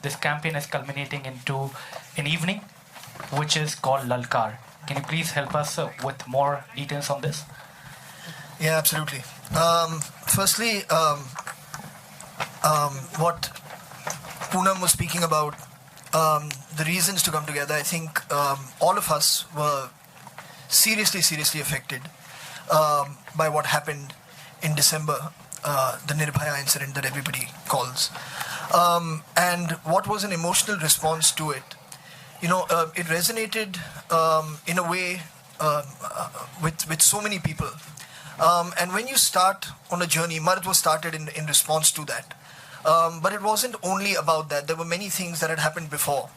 this campaign is culminating into an evening, which is called Lalkar. Can you please help us with more details on this? Yeah, absolutely. Firstly, what Poonam was speaking about, the reasons to come together, I think all of us were seriously affected by what happened in December, the Nirbhaya incident that everybody calls. And what was an emotional response to it? It resonated in a way with so many people. And when you start on a journey, Mard was started in response to that. But it wasn't only about that. There were many things that had happened before,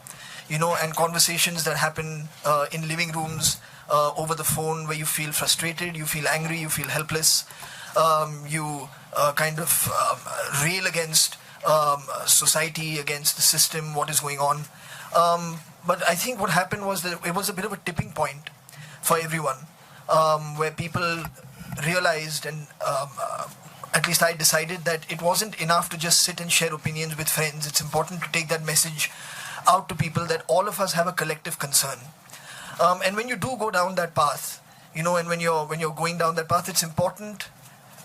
and conversations that happen in living rooms, over the phone, where you feel frustrated, you feel angry, you feel helpless, you kind of rail against society, against the system, what is going on. But I think what happened was that it was a bit of a tipping point for everyone, where people realized, and at least I decided, that it wasn't enough to just sit and share opinions with friends. It's important to take that message out to people that all of us have a collective concern. And when you do go down that path, and when you're going down that path, it's important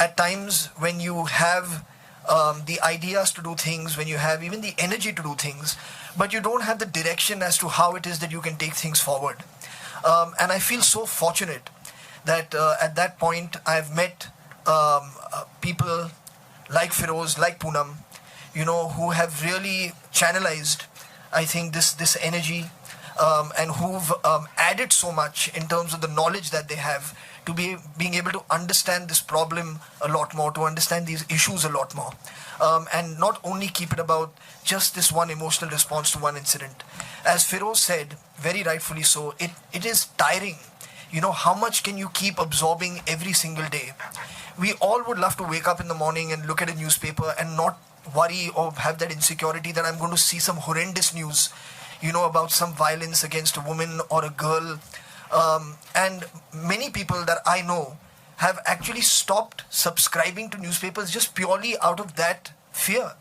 at times when you have the ideas to do things, when you have even the energy to do things, but you don't have the direction as to how it is that you can take things forward. And I feel so fortunate that at that point I've met people like Feroz, like Poonam, who have really channelized, I think, this energy, and who've added so much in terms of the knowledge that they have to being able to understand this problem a lot more, to understand these issues a lot more, and not only keep it about just this one emotional response to one incident. As Feroz said, very rightfully so, it is tiring. How much can you keep absorbing every single day? We all would love to wake up in the morning and look at a newspaper and not worry or have that insecurity that I'm going to see some horrendous news, about some violence against a woman or a girl. And many people that I know have actually stopped subscribing to newspapers just purely out of that fear,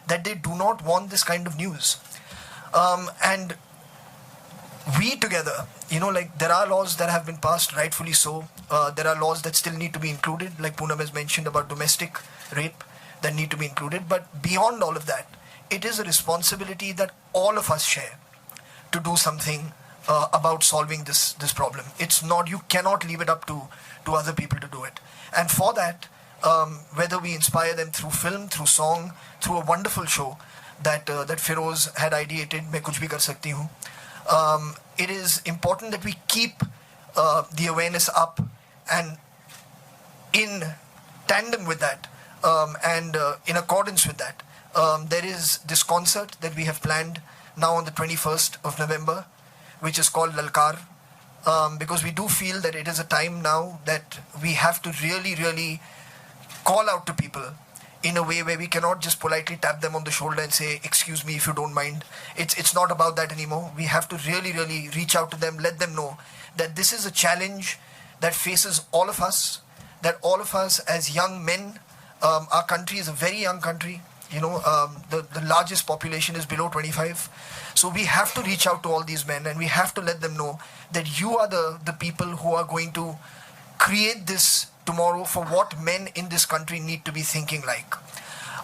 that they do not want this kind of news. And we together, there are laws that have been passed, rightfully so. There are laws that still need to be included, like Poonam has mentioned about domestic rape, that need to be included. But beyond all of that, it is a responsibility that all of us share to do something about solving this problem. It's not, you cannot leave it up to other people to do it. And for that, whether we inspire them through film, through song, through a wonderful show that Feroz had ideated, Main Kuch Bhi Kar Sakti Hu, it is important that we keep the awareness up, and in tandem with that, and in accordance with that, there is this concert that we have planned now on the 21st of November, which is called Lalkar, because we do feel that it is a time now that we have to really call out to people in a way where we cannot just politely tap them on the shoulder and say, excuse me if you don't mind. It's not about that anymore. We have to really reach out to them, let them know that this is a challenge that faces all of us, that all of us as young men, our country is a very young country, the largest population is below 25. So we have to reach out to all these men, and we have to let them know that you are the people who are going to create this tomorrow for what men in this country need to be thinking like.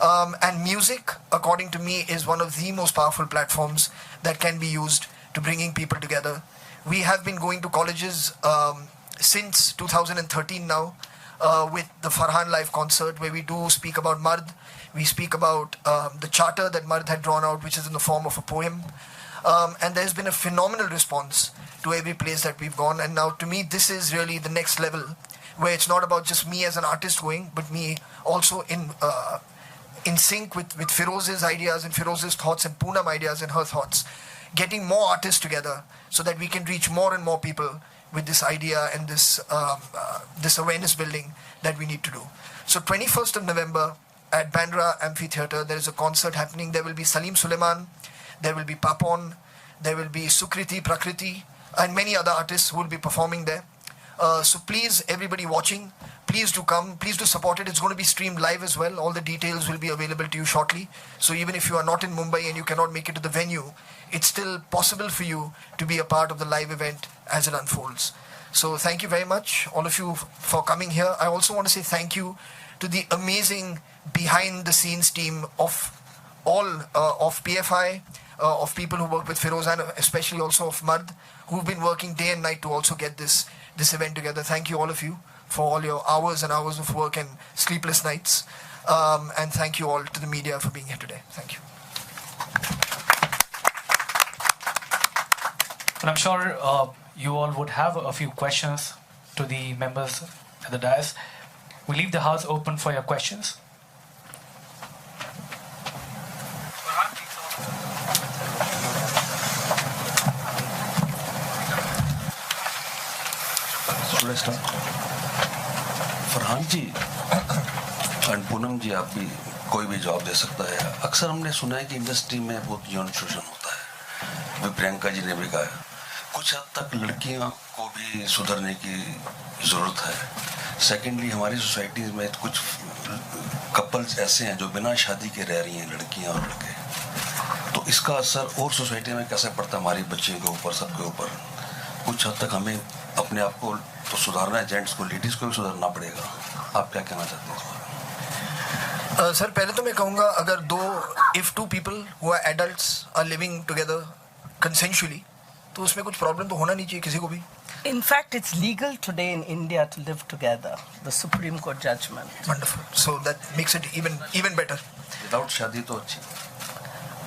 And music, according to me, is one of the most powerful platforms that can be used to bringing people together. We have been going to colleges since 2013 now, with the Farhan Live concert, where we do speak about Mard. We speak about the charter that Mard had drawn out, which is in the form of a poem. And there's been a phenomenal response to every place that we've gone. And now, to me, this is really the next level, where it's not about just me as an artist going, but me also in sync with Feroz's ideas and Feroz's thoughts and Poonam ideas and her thoughts, getting more artists together so that we can reach more and more people with this idea and this awareness building that we need to do. So 21st of November at Bandra Amphitheatre, there is a concert happening. There will be Salim Suleiman, there will be Papon, there will be Sukriti, Prakriti, and many other artists who will be performing there. So please, everybody watching, please do come. Please do support it. It's going to be streamed live as well. All the details will be available to you shortly. So even if you are not in Mumbai and you cannot make it to the venue, it's still possible for you to be a part of the live event as it unfolds. So thank you very much, all of you, for coming here. I also want to say thank you to the amazing behind-the-scenes team of all of PFI, of people who work with Feroz, and especially also of Mard, who've been working day and night to also get this event together. Thank you, all of you, for all your hours and hours of work and sleepless nights. And thank you all to the media for being here today. Thank you. And I'm sure you all would have a few questions to the members at the dais. We leave the house open for your questions. Farhan ji and Poonam ji, आप भी कोई भी जवाब दे सकता है। अक्सर हमने सुना है कि इंडस्ट्री में बहुत यौन शोषण होता है। अभी प्रियंका जी ने भी कहा, कुछ हद तक लड़कियों को भी सुधरने की ज़रूरत है। सेकेंडली, हमारी सोसाइटी में कुछ कपल्स ऐसे हैं जो बिना शादी के रह रही हैं, लड़कियां और लड़के। तो इसका असर और सोसाइटी में कैसे पड़ता है हमारी बच्चियों के ऊपर, सबके ऊपर। कुछ हद तक हमें अपने आप को तो सुधारना है, जेंट्स को, लेडीज़ को भी सुधारना पड़ेगा। आप क्या कहना चाहते हैं इस बारे में? सर, पहले तो मैं कहूँगा, अगर if two people who are adults are living together consensually, तो उसमें कुछ प्रॉब्लम तो होना नहीं चाहिए किसी को भी। In fact, it's legal today in India to live together. The Supreme Court judgment. Wonderful. So that makes it even better. Without शादी तो अच्छी।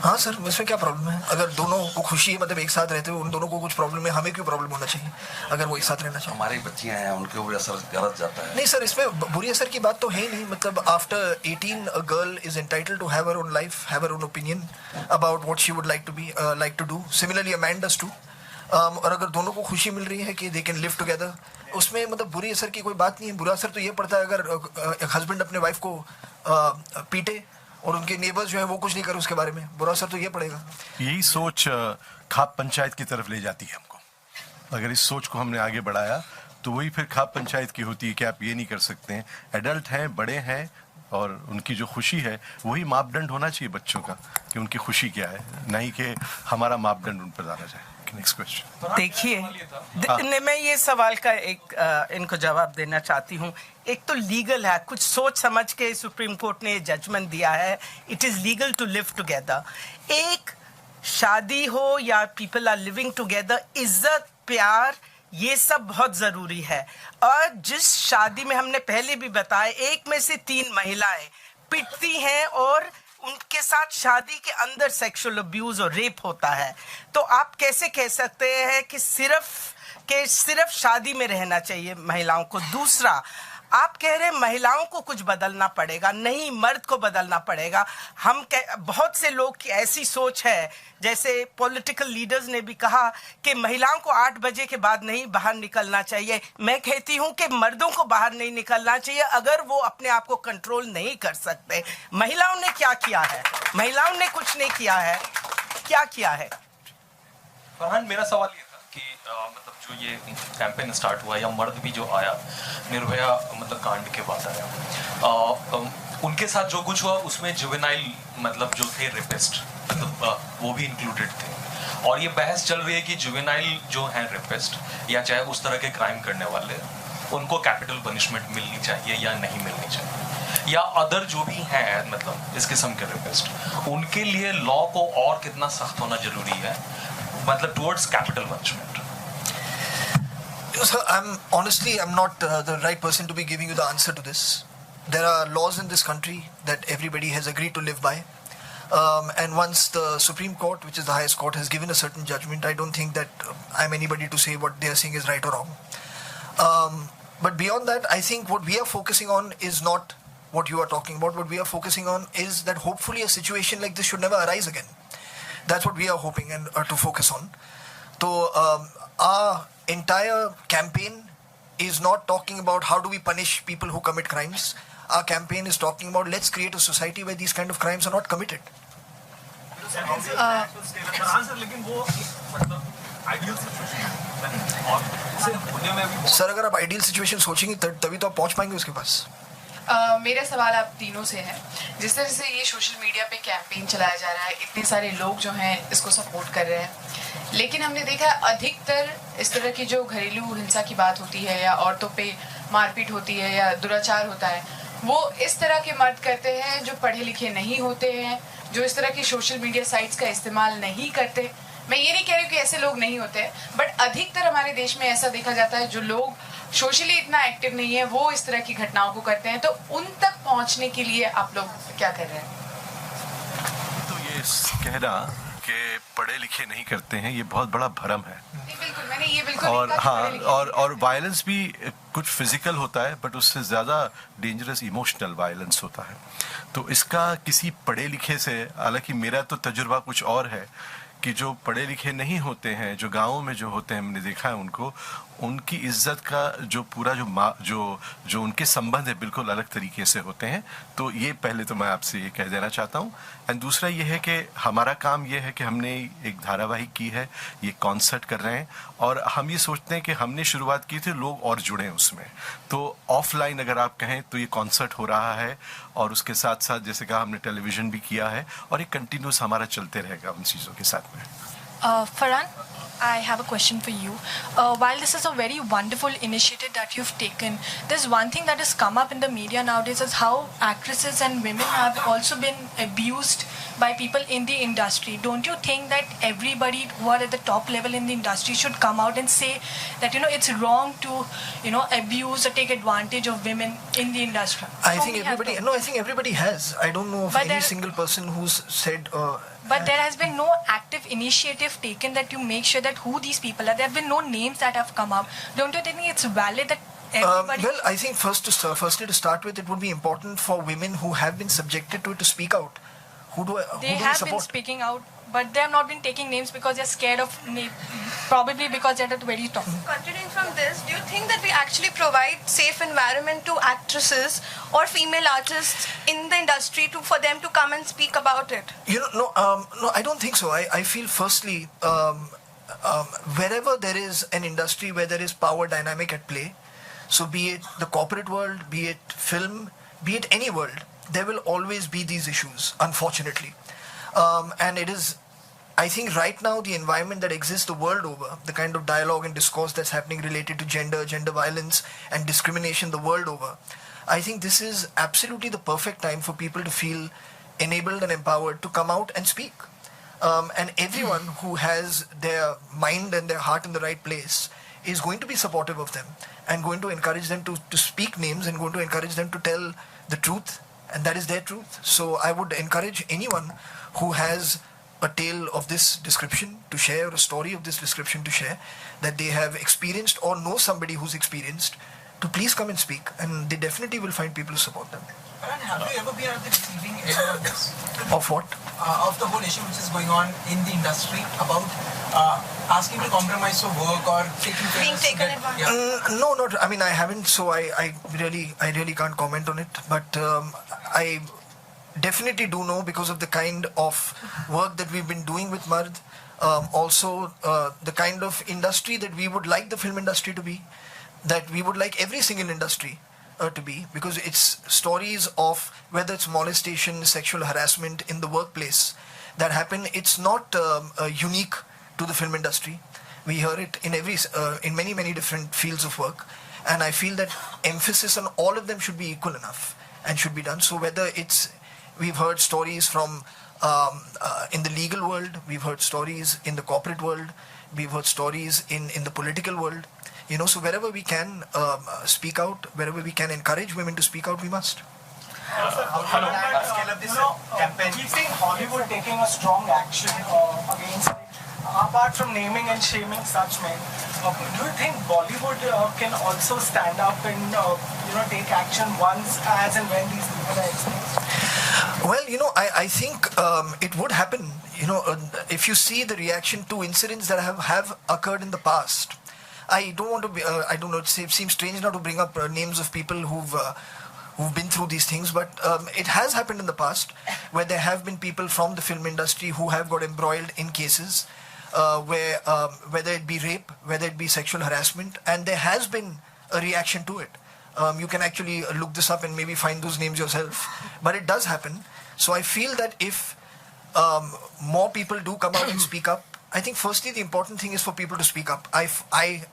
हाँ सर, इसमें क्या प्रॉब्लम है? अगर दोनों को खुशी है, मतलब एक साथ रहते हो, उन दोनों को कुछ प्रॉब्लम है, हमें क्यों प्रॉब्लम होना चाहिए अगर वो एक साथ रहना चाहिए? हमारी बच्चियां हैं, उनके ऊपर असर गलत जाता है। नहीं सर, इसमें बुरी असर की बात तो है ही नहीं। मतलब after 18 a girl is entitled to have her own life, have her own opinion about what she would like to do. Similarly, a man does too. और अगर दोनों को खुशी मिल रही है कि they can live together, उसमें मतलब बुरी असर की कोई बात नहीं है। बुरा असर तो ये पड़ता है अगर एक हस्बैंड अपने वाइफ को पीटे और उनके नेबर्स जो है वो कुछ नहीं करे उसके बारे में, बुरा असर तो ये पड़ेगा। यही सोच खाप पंचायत की तरफ ले जाती है हमको। अगर इस सोच को हमने आगे बढ़ाया तो वही फिर खाप पंचायत की होती है कि आप ये नहीं कर सकते हैं। एडल्ट हैं, बड़े हैं, और उनकी जो खुशी है वही मापदंड होना चाहिए बच्चों का, कि उनकी खुशी क्या है, नहीं कि हमारा मापदंड उन पर डाला जाए। Next question. देखिए, मैं ये सवाल का एक इनको जवाब देना चाहती हूँ। एक तो लीगल है, कुछ सोच समझ के सुप्रीम कोर्ट ने जजमेंट दिया है, it is legal to live together. एक शादी हो या पीपल आर लिविंग टुगेदर, इज्जत, प्यार, ये सब बहुत ज़रूरी है। और जिस शादी में हमने पहले भी बताया, एक में से 3 महिलाएं पिटती हैं और उनके साथ शादी के अंदर सेक्सुअल अब्यूज और रेप होता है, तो आप कैसे कह सकते हैं कि सिर्फ शादी में रहना चाहिए महिलाओं को? दूसरा, आप कह रहे हैं महिलाओं को कुछ बदलना पड़ेगा। नहीं, मर्द को बदलना पड़ेगा। बहुत से लोग की ऐसी सोच है, जैसे पॉलिटिकल लीडर्स ने भी कहा कि महिलाओं को 8 बजे के बाद नहीं बाहर निकलना चाहिए। मैं कहती हूं कि मर्दों को बाहर नहीं निकलना चाहिए अगर वो अपने आप को कंट्रोल नहीं कर सकते। महिलाओं ने क्या किया है? महिलाओं ने कुछ नहीं किया है। क्या किया है? फरहान, मेरा सवाल ये था कि मतलब जो ये कैंपेन स्टार्ट हुआ, या मर्द भी जो आया निर्भया मतलब कांड के बाद आया, उनके साथ जो कुछ हुआ उसमें जुवेनाइल मतलब जो थे रेपिस्ट, मतलब वो भी इंक्लूडेड थे। और ये बहस चल रही है कि जुवेनाइल जो हैं रेपिस्ट या चाहे उस तरह के क्राइम करने वाले, उनको कैपिटल पनिशमेंट मिलनी चाहिए या नहीं मिलनी चाहिए, या अदर जो भी हैं मतलब इस किस्म के रेपिस्ट, उनके लिए लॉ को और कितना सख्त होना जरूरी है, मतलब towards capital punishment? Sir, I'm not the right person to be giving you the answer to this. There are laws in this country that everybody has agreed to live by. And once the Supreme Court, which is the highest court, has given a certain judgment, I don't think that I'm anybody to say what they are saying is right or wrong. But beyond that, I think what we are focusing on is not what you are talking about. What we are focusing on is that hopefully a situation like this should never arise again. That's what we are hoping and to focus on. So our entire campaign is not talking about how do we punish people who commit crimes. Our campaign is talking about let's create a society where these kind of crimes are not committed. लेकिन वो मतलब ideal situation और उसे होने में भी sir अगर आप आइडियल सिचुएशन सोचेंगे तभी तो आप पहुंच पाएंगे उसके पास। मेरा सवाल आप तीनों से है, जिस तरह से ये सोशल मीडिया पे कैंपेन चलाया जा रहा है, इतने सारे लोग जो हैं इसको सपोर्ट कर रहे हैं, लेकिन हमने देखा है अधिकतर इस तरह की जो घरेलू हिंसा की बात होती है या औरतों पे मारपीट होती है या दुराचार होता है, वो इस तरह के मर्द करते हैं जो पढ़े लिखे नहीं होते हैं, जो इस तरह की सोशल मीडिया साइट्स का इस्तेमाल नहीं करते। मैं ये नहीं कह रही हूँ कि ऐसे लोग नहीं होते हैं, बट अधिकतर हमारे देश में ऐसा देखा जाता है जो लोग सोशली इतना एक्टिव नहीं है वो इस तरह की घटनाओं को करते हैं। तो उन तक पहुंचने के लिए आप लोग क्या कर रहे हैं? तो ये कहना कि पढ़े लिखे नहीं करते हैं ये बहुत बड़ा भ्रम है। नहीं, बिल्कुल मैंने ये बिल्कुल और नहीं कहा कि हाँ पढ़े लिखे और वायलेंस भी कुछ फिजिकल होता है बट उससे ज़्यादा डेंजरस इमोशनल वायलेंस होता है। तो इसका किसी पढ़े लिखे से, हालांकि मेरा तो तजुर्बा कुछ और है कि जो पढ़े लिखे नहीं होते हैं, जो गाँव में जो होते हैं, मैंने देखा है उनको, उनकी इज्जत का जो पूरा जो उनके संबंध है बिल्कुल अलग तरीके से होते हैं। तो ये पहले तो मैं आपसे ये कह देना चाहता हूँ। एंड दूसरा ये है कि हमारा काम ये है कि हमने एक धारावाहिक की है, ये कॉन्सर्ट कर रहे हैं और हम ये सोचते हैं कि हमने शुरुआत की थी, लोग और जुड़े उसमें। तो ऑफलाइन अगर आप कहें तो ये कॉन्सर्ट हो रहा है और उसके साथ साथ जैसे कहा हमने टेलीविज़न भी किया है और ये कंटिन्यूस हमारा चलते रहेगा उन चीज़ों के साथ में। Farhan, I have a question for you. While this is a very wonderful initiative that you've taken, there's one thing that has come up in the media nowadays is how actresses and women have also been abused by people in the industry. Don't you think that everybody who are at the top level in the industry should come out and say that, you know, it's wrong to, you know, abuse or take advantage of women in the industry? I think everybody has. I don't know of But any there- single person who's said. But there has been no active initiative taken that you make sure that who these people are. There have been no names that have come up. Don't you think it's valid that everybody... Well, I think firstly to start with, it would be important for women who have been subjected to it to speak out. Who do They we have support? been speaking out, but they have not been taking names because they're scared of probably because they're at the very top. Continuing from this, do you think that we actually provide safe environment to actresses or female artists in the industry for them to come and speak about it? No, I don't think so. I feel firstly, wherever there is an industry where there is power dynamic at play, so be it the corporate world, be it film, be it any world, there will always be these issues, unfortunately. And it is, I think right now the environment that exists the world over, the kind of dialogue and discourse that's happening related to gender violence and discrimination the world over, I think this is absolutely the perfect time for people to feel enabled and empowered to come out and speak. And everyone who has their mind and their heart in the right place is going to be supportive of them and going to encourage them to speak names and going to encourage them to tell the truth, and that is their truth. So I would encourage anyone who has a tale of this description to share, a story of this description to share, that they have experienced or know somebody who's experienced, to please come and speak, and they definitely will find people to support them. And have you ever been at the receiving end of this? Of what? Of the whole issue which is going on in the industry about asking to compromise for work or taking Being taken advantage. Yeah. No, not. I mean, I haven't, so I really can't comment on it. But I definitely do know because of the kind of work that we've been doing with Mard. Also, the kind of industry that we would like the film industry to be, that we would like every single industry to be, because it's stories of whether it's molestation, sexual harassment in the workplace that happen. It's not unique to the film industry. We hear it in in many different fields of work, and I feel that emphasis on all of them should be equal enough and should be done. So whether it's, we've heard stories from in the legal world, we've heard stories in the corporate world, we've heard stories in the political world. You know, so wherever we can speak out, wherever we can encourage women to speak out, we must. We see Hollywood taking a strong action against, apart from naming and shaming such men. Do you think Bollywood can also stand up and take action once, as and when these people are exposed? Well, I think it would happen. If you see the reaction to incidents that have occurred in the past, I don't want to be, I don't know, it seems strange now to bring up names of people who've been through these things, but it has happened in the past where there have been people from the film industry who have got embroiled in cases. whether it be rape, whether it be sexual harassment, and there has been a reaction to it. You can actually look this up and maybe find those names yourself, but it does happen. So I feel that if more people do come out and speak up, I think firstly the important thing is for people to speak up. I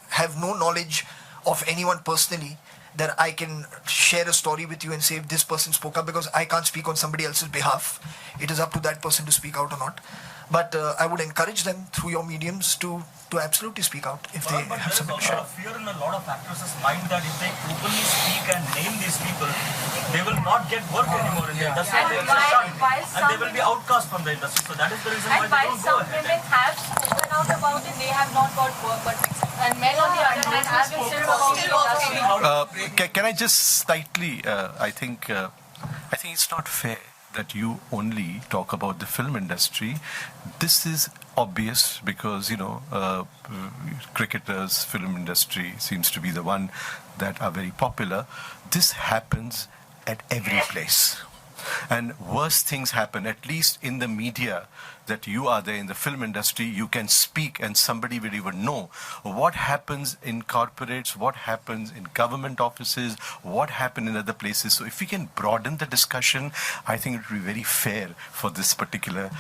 have no knowledge of anyone personally that I can share a story with you and say if this person spoke up, because I can't speak on somebody else's behalf. It is up to that person to speak out or not. But I would encourage them through your mediums to absolutely speak out if they have something to share. Fear in a lot of actresses' mind that if they openly speak and name these people, they will not get work anymore in the industry. And they will be outcast from the industry. So that is the reason why they don't go ahead. Some women have spoken out about it, they have not got work, but and men on the other hand have been still working. Can I just slightly? I think it's not fair that you only talk about the film industry. This is obvious because, cricketers, film industry seems to be the one that are very popular. This happens at every place. And worse things happen, at least in the media, that you are there in the film industry, you can speak and somebody will even know what happens in corporates, what happens in government offices, what happens in other places. So if we can broaden the discussion, I think it will be very fair for this particular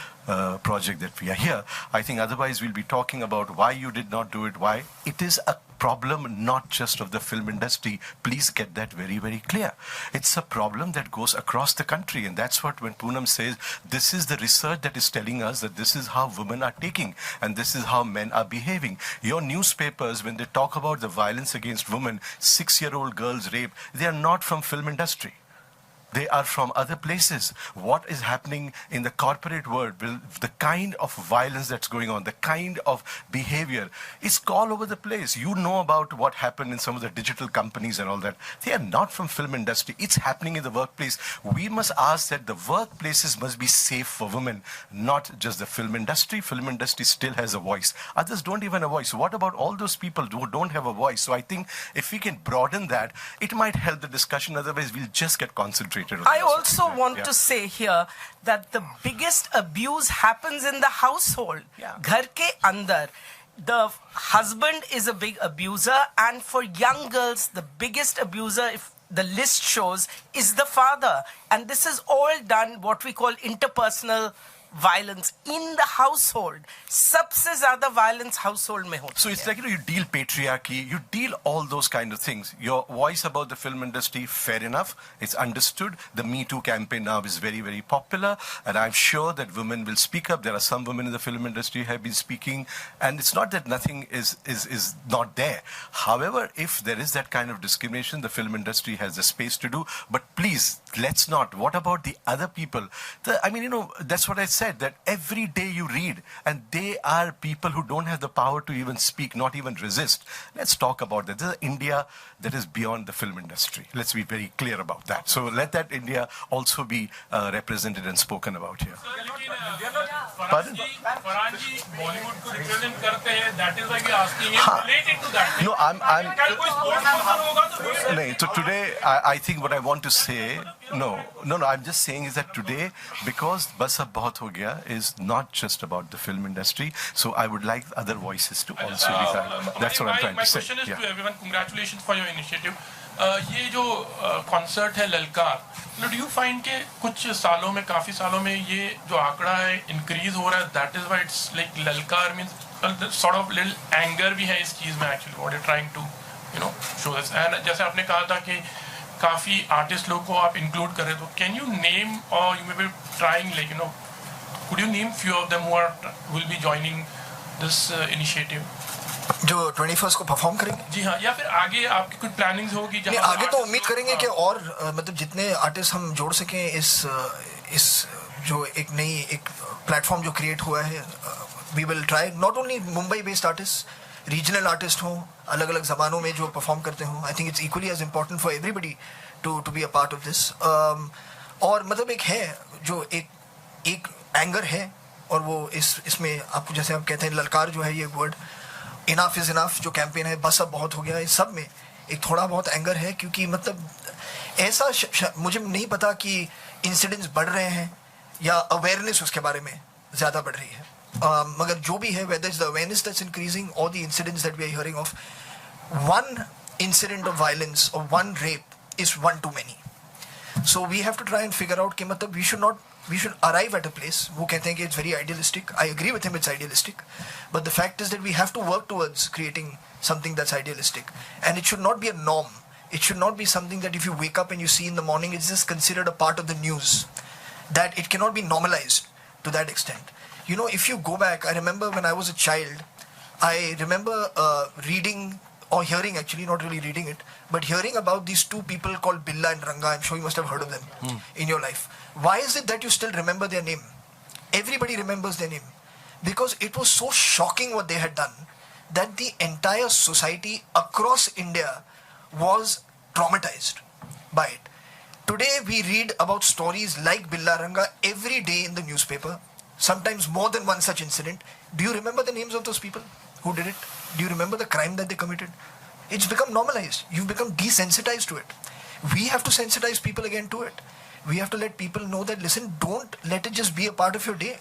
project that we are here. I think otherwise we'll be talking about why you did not do it, why. It is a problem not just of the film industry. Please get that very, very clear. It's a problem that goes across the country, and that's what when Poonam says this is the research that is telling us that this is how women are taking and this is how men are behaving. Your newspapers, when they talk about the violence against women, 6-year-old girls rape, they are not from film industry. They are from other places. What is happening in the corporate world, the kind of violence that's going on, the kind of behavior, it's all over the place. You know about what happened in some of the digital companies and all that. They are not from film industry. It's happening in the workplace. We must ask that the workplaces must be safe for women, not just the film industry. Film industry still has a voice. Others don't even have a voice. What about all those people who don't have a voice? So I think if we can broaden that, it might help the discussion. Otherwise, we'll just get concentrated. I also want to say here that the biggest abuse happens in the household. Ghar ke andar. The husband is a big abuser, and for young girls, the biggest abuser, if the list shows, is the father. And this is all done what we call interpersonal violence in the household. सबसे ज़्यादा violence household में होती है. So it's like, you deal patriarchy, you deal all those kind of things. Your voice about the film industry, fair enough, it's understood. The Me Too campaign now is very, very popular, and I'm sure that women will speak up. There are some women in the film industry who have been speaking, and it's not that nothing is not there. However, if there is that kind of discrimination, the film industry has the space to do. But please, let's not. What about the other people? That's what I said, that every day you read, and they are people who don't have the power to even speak, not even resist. Let's talk about that. This is India that is beyond the film industry. Let's be very clear about that. So let that India also be represented and spoken about here. Pardon? Bollywood को represent करते हैं. That is why we are asking him related to that. No, so today, I think what I want to say, no, I'm just saying is that today, because Bas Ab Bahut Ho Gaya is not just about the film industry, so I would like other voices to also be heard. That's what I'm trying to say. My question is to everyone, congratulations for your initiative. ये जो concert है ललकार, do you find कि कुछ सालों में, काफी सालों में ये जो आंकड़ा है इंक्रीज हो रहा है, that is why it's like ललकार means sort of little anger भी है इस चीज में actually what you're trying to show this. And जैसे आपने कहा था कि काफी आर्टिस्ट लोग को आप इंक्लूड कर रहे हो, can you name or you may be trying could you name few of them who will be joining this initiative? जो 21st को परफॉर्म करेंगे? जी हाँ, या फिर आगे आपकी कुछ प्लानिंग्स होगी? नहीं, आगे तो उम्मीद करेंगे कि और मतलब जितने आर्टिस्ट हम जोड़ सकें इस जो एक नई एक प्लेटफॉर्म जो क्रिएट हुआ है, we will try not only Mumbai based artist, regional artist हों, अलग अलग ज़बानों में जो परफॉर्म करते हों. I think it's equally as important for everybody to be a part of this. और मतलब एक है जो एक एंगर है, और वो इसमें आपको जैसे आप कहते हैं ललकार जो है, ये वर्ड इनाफ इज इनाफ जो कैंपेन है, बस अब बहुत हो गया, इस सब में एक थोड़ा बहुत एंगर है. क्योंकि मतलब ऐसा मुझे नहीं पता कि इंसिडेंट्स बढ़ रहे हैं या अवेयरनेस उसके बारे में ज़्यादा बढ़ रही है. मगर जो भी है, whether it's the awareness that's increasing or the incidents that we are hearing of, one incident of violence or one rape is one too many. So we have to try and figure out कि मतलब we should arrive at a place. वो कहते हैं कि it's very idealistic. I agree with him, it's idealistic. But the fact is that we have to work towards creating something that's idealistic. And it should not be a norm. It should not be something that if you wake up and you see in the morning, it's just considered a part of the news. That it cannot be normalized to that extent. You know, if you go back, I remember when I was a child, I remember reading or hearing, actually not really reading it, but hearing about these two people called Billa and Ranga. I'm sure you must have heard of them in your life. Why is it that you still remember their name? Everybody remembers their name. Because it was so shocking what they had done that the entire society across India was traumatized by it. Today we read about stories like Billa Ranga every day in the newspaper, sometimes more than one such incident. Do you remember the names of those people who did it? Do you remember the crime that they committed? It's become normalized. You've become desensitized to it. We have to sensitize people again to it. We have to let people know that, listen, don't let it just be a part of your day.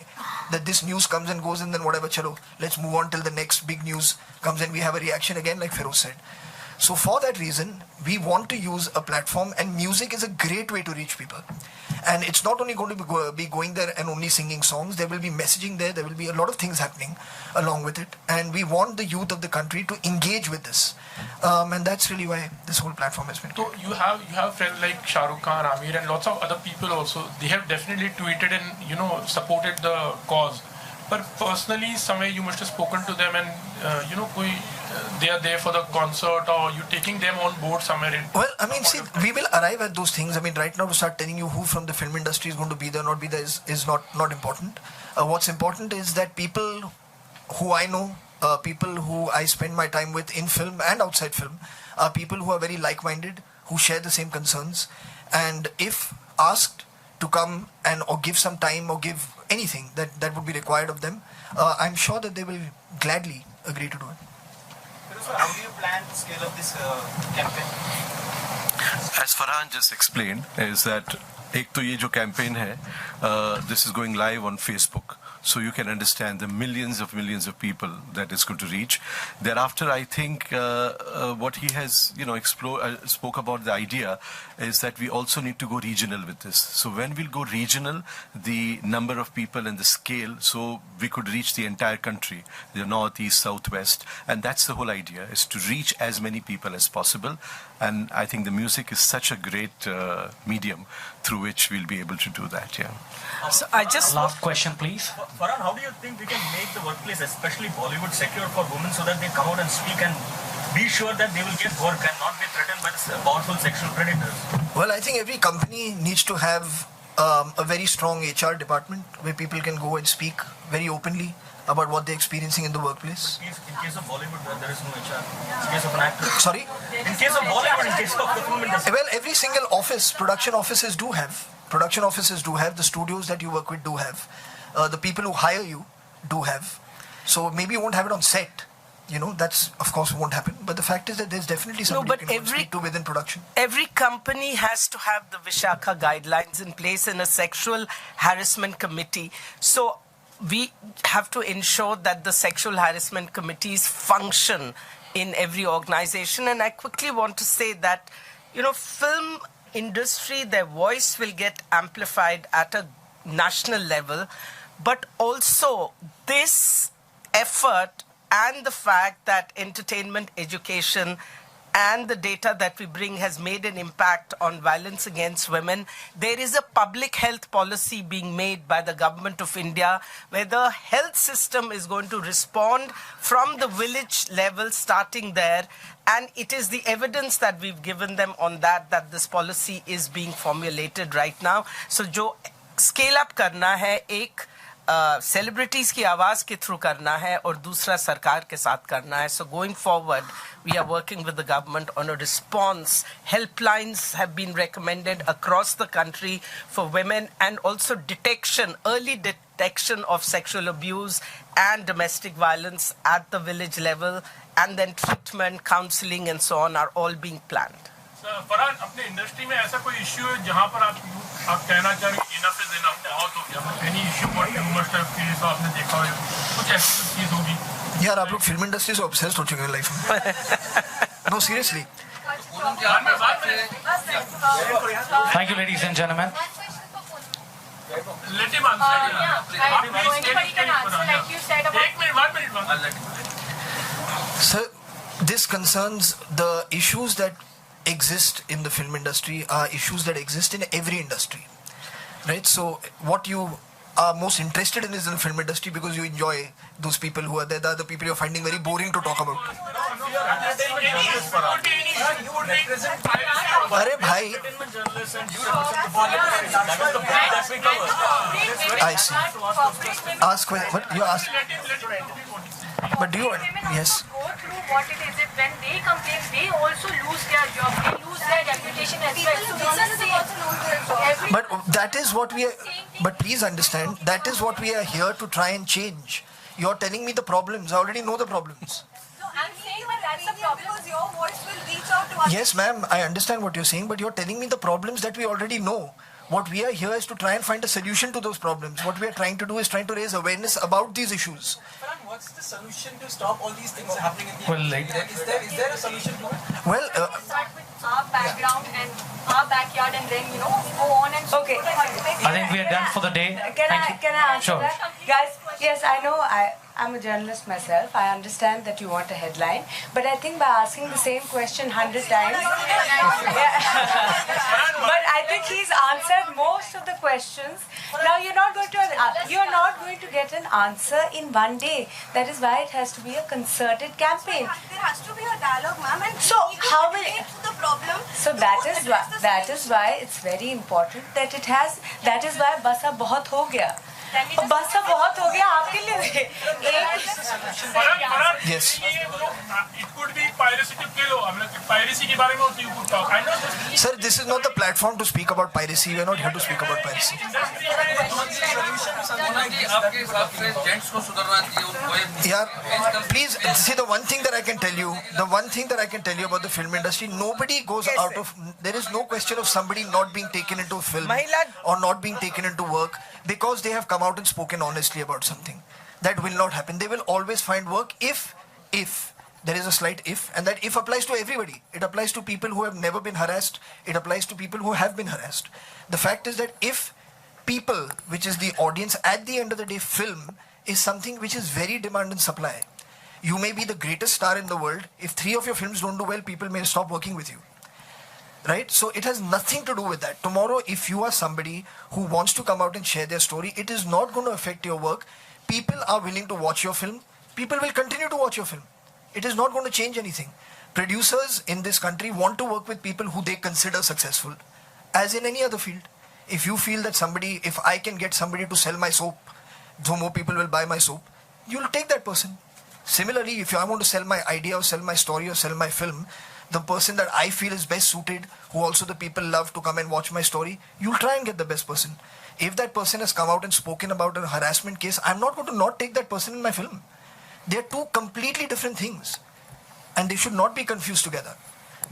That this news comes and goes and then whatever, chalo, let's move on till the next big news comes and we have a reaction again, like Feroz said. So for that reason, we want to use a platform, and music is a great way to reach people. And it's not only going to be going there and only singing songs. There will be messaging there. There will be a lot of things happening along with it. And we want the youth of the country to engage with this. And that's really why this whole platform has been So you have friends like Shah Rukh Khan, Amir, and lots of other people also. They have definitely tweeted and supported the cause. But personally, somewhere you must have spoken to them, and they are there for the concert, or you taking them on board somewhere in. Well, I mean, see, we will arrive at those things. I mean, right now to start telling you who from the film industry is going to be there or not be there is not important. What's important is that people who I know, people who I spend my time with in film and outside film, are people who are very like-minded, who share the same concerns, and if asked to come and or give some time or give anything that would be required of them, I'm sure that they will gladly agree to do it. So how do you plan to scale up this campaign? As Farhan just explained, is that एक तो ये जो campaign है, this is going live on Facebook. So you can understand the millions of people that it's going to reach. Thereafter, I think what he has, spoke about the idea is that we also need to go regional with this. So when we'll go regional, the number of people and the scale, so we could reach the entire country, the north, east, south, west, and that's the whole idea, is to reach as many people as possible. And I think the music is such a great medium through which we'll be able to do that. Yeah. So I just last question, please. Farhan, how do you think we can make the workplace, especially Bollywood, secure for women so that they come out and speak and be sure that they will get work and not be threatened by the powerful sexual predators? Well, I think every company needs to have a very strong HR department where people can go and speak very openly about what they're experiencing in the workplace. In case of Bollywood, there is no HR. In case of an actor. Sorry? In case of Bollywood, in case of the film industry. Well, every single office, production offices do have. Production offices do have. The studios that you work with do have. The people who hire you do have. So maybe you won't have it on set. That's, of course, won't happen. But the fact is that there's definitely somebody you can speak to within production. Every company has to have the Vishakha guidelines in place in a sexual harassment committee. So we have to ensure that the sexual harassment committees function in every organization. And I quickly want to say that, film industry, their voice will get amplified at a national level. But also this effort and the fact that entertainment, education, and the data that we bring has made an impact on violence against women. There is a public health policy being made by the government of India where the health system is going to respond from the village level, starting there. And it is the evidence that we've given them on that this policy is being formulated right now. So, जो scale up करना है, एक celebrities की आवाज के through करना है और दूसरा सरकार के साथ करना है. So going forward, we are working with the government on a response. Helplines have been recommended across the country for women, and also early detection of sexual abuse and domestic violence at the village level, and then treatment, counseling and so on are all being planned. Farhan, अपने industry में ऐसा कोई issue है जहाँ पर आप कहना चाह रहे हैं इनफ इज इनफ, बहुत हो गया, any issue what you must have faced, आपने देखा हो कुछ ऐसी चीज होगी? यार आप लोग फिल्म इंडस्ट्री से ऑब्सेस्ड हो चुके हैं लाइफ में. No, seriously. Thank you, ladies and gentlemen. Let him answer. Anybody can answer, like you said about. एक minute, 1 minute. Sir, this concerns the issues that exist in the film industry are issues that exist in every industry, right? So what you are most interested in is in the film industry because you enjoy those people who are there. The other people you're finding very boring to talk about. Arey bhai, I see. Ask what you ask. But do you? Yes. Go through what it is. If when they complain, they also lose their job. They lose their reputation as well. But that is what we are. But please understand, that is what we are here to try and change. You're telling me the problems. I already know the problems. I'm saying that that's the problem. Because your voice will reach out to us. Yes, ma'am, I understand what you're saying, but you're telling me the problems that we already know. What we are here is to try and find a solution to those problems. What we are trying to do is trying to raise awareness about these issues. Farhan, what's the solution to stop all these things happening in the Well, industry? Is there a solution to it? Well, Start with our background and our backyard, and then go on and. Okay. I think we are done for the day. Can I answer Sure. that? Guys, yes, I know I'm a journalist myself. I understand that you want a headline, but I think by asking the same question 100 times, but I think he's answered most of the questions. Now you're not going to get an answer in one day. That is why it has to be a concerted campaign. There has to be a dialogue, ma'am, and So how will the problem. So that is why it's very important that it has. That is why बसा बहुत हो गया. बसा बहुत हो गया आपके लिए. Yes. It could be piracy to kill. Piracy के बारे में also you could talk. I know this. sir, this is not the platform to speak about piracy. We are not here to speak about piracy. Yeah, please see the one thing that I can tell you. The one thing that I can tell you about the film industry, nobody goes out of. There is no question of somebody not being taken into film or not being taken into work because they have come out and spoken honestly about something. That will not happen. They will always find work if there is a slight if, and that if applies to everybody. It applies to people who have never been harassed. It applies to people who have been harassed. The fact is that if people, which is the audience, at the end of the day, film is something which is very demand and supply. You may be the greatest star in the world. If 3 of your films don't do well, people may stop working with you. Right? So it has nothing to do with that. Tomorrow, if you are somebody who wants to come out and share their story, it is not going to affect your work. People are willing to watch your film. People will continue to watch your film. It is not going to change anything. Producers in this country want to work with people who they consider successful, as in any other field. If you feel that if I can get somebody to sell my soap, so more people will buy my soap, you'll take that person. Similarly, if I want to sell my idea or sell my story or sell my film, the person that I feel is best suited, who also the people love to come and watch my story, you'll try and get the best person. If that person has come out and spoken about a harassment case, I'm not going to not take that person in my film. They're two completely different things. And they should not be confused together.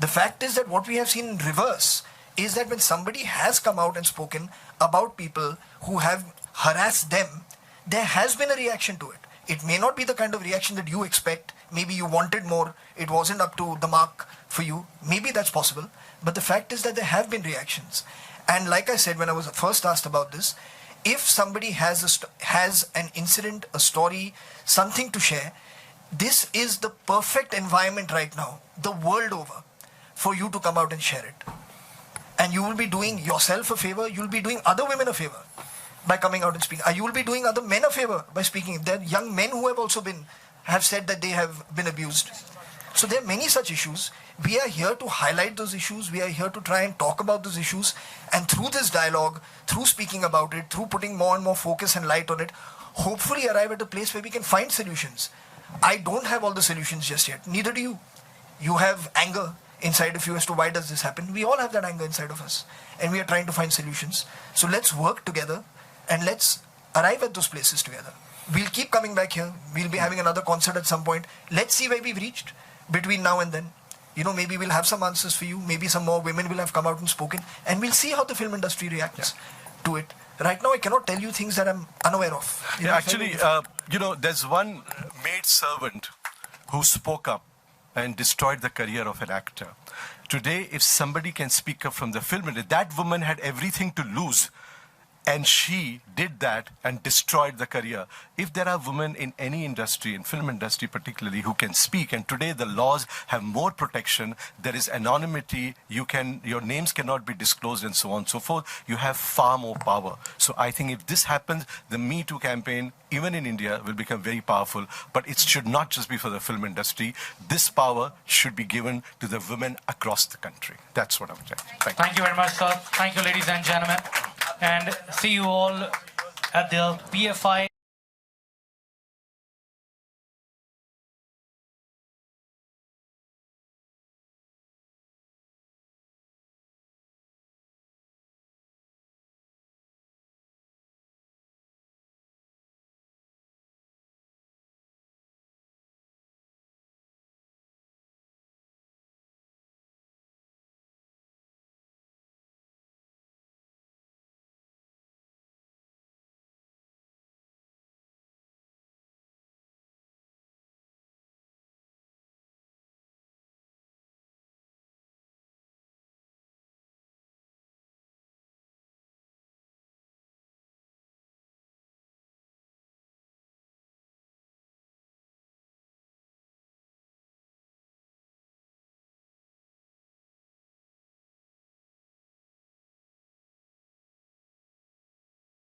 The fact is that what we have seen in reverse is that when somebody has come out and spoken about people who have harassed them, there has been a reaction to it. It may not be the kind of reaction that you expect. Maybe you wanted more. It wasn't up to the mark for you. Maybe that's possible. But the fact is that there have been reactions. And like I said when I was first asked about this, if somebody has an incident, a story, something to share, this is the perfect environment right now, the world over, for you to come out and share it. And you will be doing yourself a favor, you will be doing other women a favor by coming out and speaking. You will be doing other men a favor by speaking. There are young men who have said that they have been abused. So there are many such issues. We are here to highlight those issues. We are here to try and talk about those issues. And through this dialogue, through speaking about it, through putting more and more focus and light on it, hopefully arrive at a place where we can find solutions. I don't have all the solutions just yet. Neither do you. You have anger inside of you as to why does this happen. We all have that anger inside of us. And we are trying to find solutions. So let's work together and let's arrive at those places together. We'll keep coming back here. We'll be having another concert at some point. Let's see where we've reached between now and then. Maybe we'll have some answers for you. Maybe some more women will have come out and spoken. And we'll see how the film industry reacts to it. Right now, I cannot tell you things that I'm unaware of. Yeah, actually, there's one maid servant who spoke up and destroyed the career of an actor. Today, if somebody can speak up from the film industry, that woman had everything to lose. And she did that and destroyed the career. If there are women in any industry, in film industry particularly, who can speak, and today the laws have more protection, there is anonymity, your names cannot be disclosed and so on and so forth, you have far more power. So I think if this happens, the Me Too campaign, even in India, will become very powerful. But it should not just be for the film industry. This power should be given to the women across the country. That's what I'm saying. Thank you very much, sir. Thank you, ladies and gentlemen. And see you all at the PFI